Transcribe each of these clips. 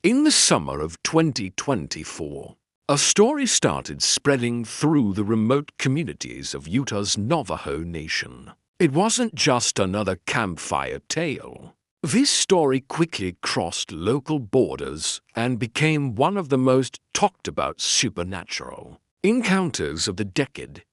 In the summer of 2024, a story started spreading through the remote communities of Utah's Navajo Nation. It wasn't just another campfire tale. This story quickly crossed local borders and became one of the most talked about supernatural encounters of the decade.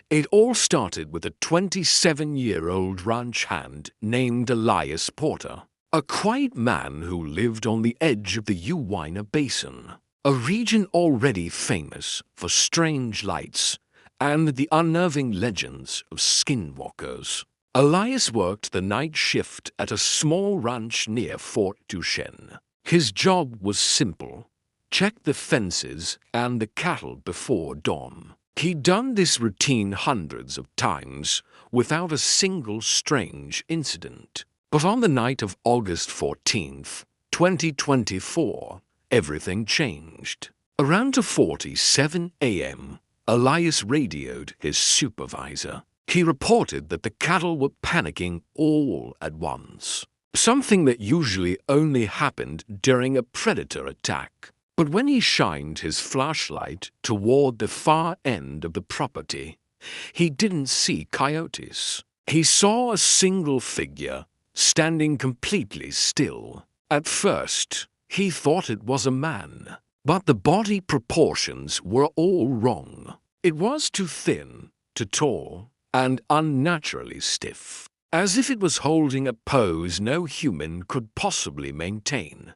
It all started with a 27-year-old ranch hand named Elias Porter, a quiet man who lived on the edge of the Uintah Basin, a region already famous for strange lights and the unnerving legends of skinwalkers. Elias worked the night shift at a small ranch near Fort Duchesne. His job was simple: check the fences and the cattle before dawn. He'd done this routine hundreds of times without a single strange incident. But on the night of August 14th, 2024, everything changed. Around 2:47 a.m., Elias radioed his supervisor. He reported that the cattle were panicking all at once, something that usually only happened during a predator attack. But when he shined his flashlight toward the far end of the property, he didn't see coyotes. He saw a single figure standing completely still. At first, he thought it was a man, but the body proportions were all wrong. It was too thin, too tall, and unnaturally stiff, as if it was holding a pose no human could possibly maintain.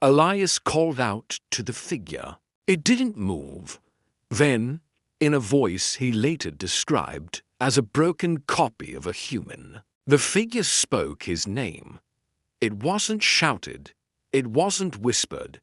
Elias called out to the figure. It didn't move. Then, in a voice he later described as a broken copy of a human, the figure spoke his name. It wasn't shouted. It wasn't whispered.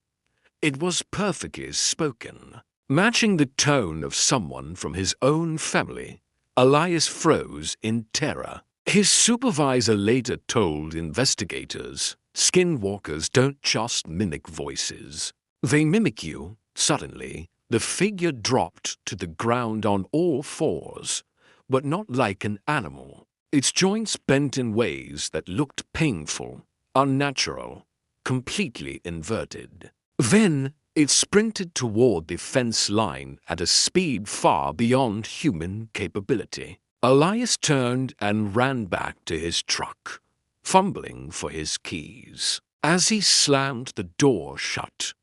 It was perfectly spoken, matching the tone of someone from his own family. Elias froze in terror. His supervisor later told investigators, "Skinwalkers don't just mimic voices. They mimic you." Suddenly, the figure dropped to the ground on all fours, but not like an animal. Its joints bent in ways that looked painful, unnatural, completely inverted. Then it sprinted toward the fence line at a speed far beyond human capability. Elias turned and ran back to his truck, fumbling for his keys. As he slammed the door shut,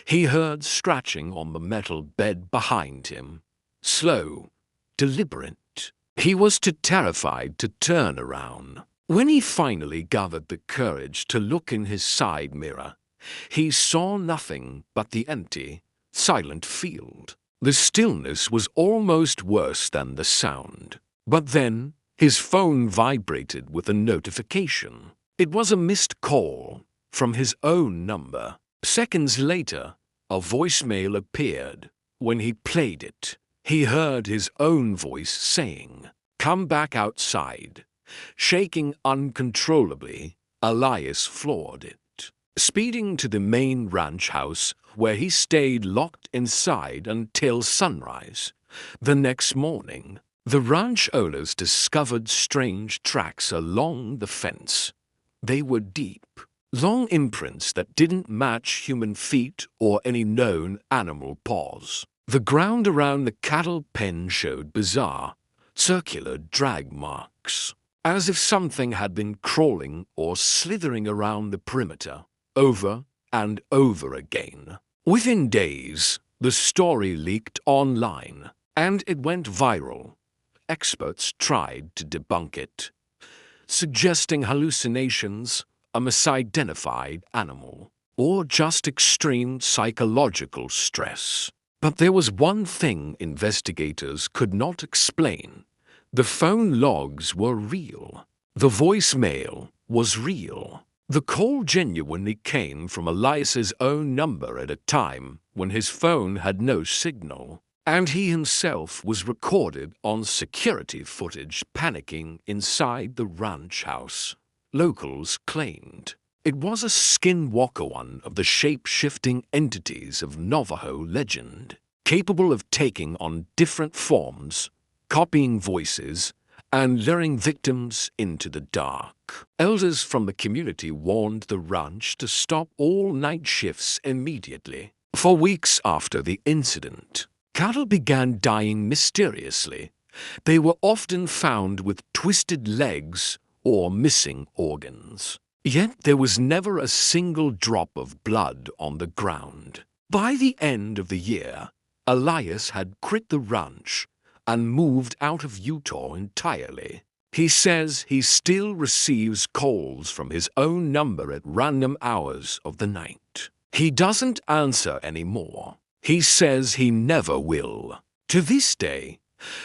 he heard scratching on the metal bed behind him. Slow, deliberate. He was too terrified to turn around. When he finally gathered the courage to look in his side mirror, he saw nothing but the empty, silent field. The stillness was almost worse than the sound. But then his phone vibrated with a notification. It was a missed call from his own number. Seconds later, a voicemail appeared. When he played it, he heard his own voice saying, "Come back outside." Shaking uncontrollably, Elias floored it. Speeding to the main ranch house, where he stayed locked inside until sunrise. The next morning, the ranch owners discovered strange tracks along the fence. They were deep, long imprints that didn't match human feet or any known animal paws. The ground around the cattle pen showed bizarre, circular drag marks, as if something had been crawling or slithering around the perimeter, over and over again. Within days, the story leaked online, and it went viral. Experts tried to debunk it, suggesting hallucinations, a misidentified animal, or just extreme psychological stress. But there was one thing investigators could not explain. The phone logs were real. The voicemail was real. The call genuinely came from Elias's own number at a time when his phone had no signal, and he himself was recorded on security footage panicking inside the ranch house. Locals claimed it was a Skinwalker, one of the shape-shifting entities of Navajo legend, capable of taking on different forms, copying voices, and luring victims into the dark. Elders from the community warned the ranch to stop all night shifts immediately. For weeks after the incident, cattle began dying mysteriously. They were often found with twisted legs or missing organs. Yet there was never a single drop of blood on the ground. By the end of the year, Elias had quit the ranch and moved out of Utah entirely. He says he still receives calls from his own number at random hours of the night. He doesn't answer anymore. He says he never will. To this day,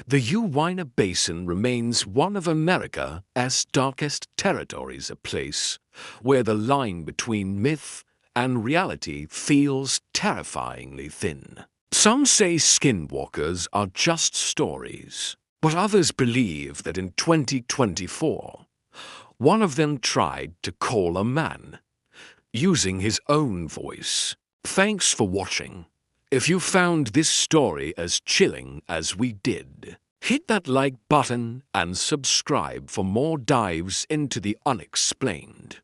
the Uintah Basin remains one of America's darkest territories, a place where the line between myth and reality feels terrifyingly thin. Some say skinwalkers are just stories, but others believe that in 2024, one of them tried to call a man, using his own voice. Thanks for watching. If you found this story as chilling as we did, hit that like button and subscribe for more dives into the unexplained.